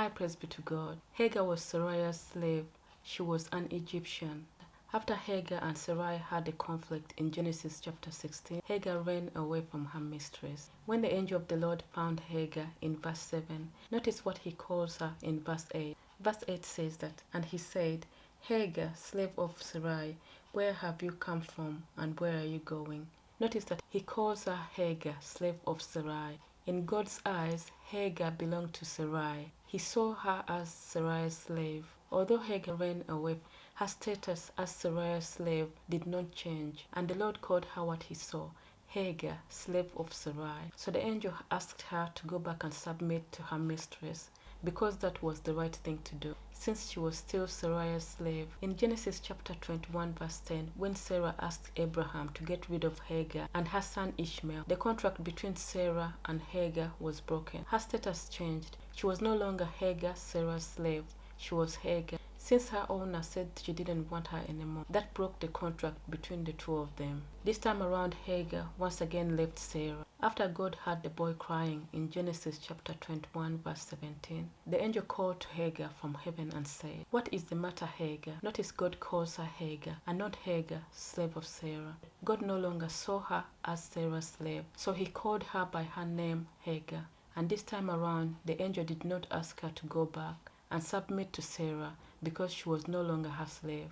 High praise be to God. Hagar was Sarai's slave. She was an Egyptian. After Hagar and Sarai had a conflict in Genesis chapter 16, Hagar ran away from her mistress. When the angel of the Lord found Hagar in verse 7, notice what he calls her in verse 8. Verse 8 says that, and he said, Hagar, slave of Sarai, where have you come from and where are you going? Notice that he calls her Hagar, slave of Sarai. In God's eyes, Hagar belonged to Sarai. He saw her as Sarai's slave. Although Hagar ran away, her status as Sarai's slave did not change, and the Lord called her what he saw, Hagar, slave of Sarai. So the angel asked her to go back and submit to her mistress, because that was the right thing to do, since she was still Sarai's slave. In Genesis chapter 21 verse 10, when Sarah asked Abraham to get rid of Hagar and her son Ishmael, the contract between Sarah and Hagar was broken. Her status changed. She was no longer Hagar, Sarah's slave. She was Hagar. Since her owner said she didn't want her anymore, that broke the contract between the two of them. This time around, Hagar once again left Sarah. After God heard the boy crying in Genesis chapter 21 verse 17, the angel called to Hagar from heaven and said, What is the matter, Hagar? Notice God calls her Hagar and not Hagar, slave of Sarah. God no longer saw her as Sarah's slave, so he called her by her name, Hagar. And this time around, the angel did not ask her to go back and submit to Sarah because she was no longer her slave.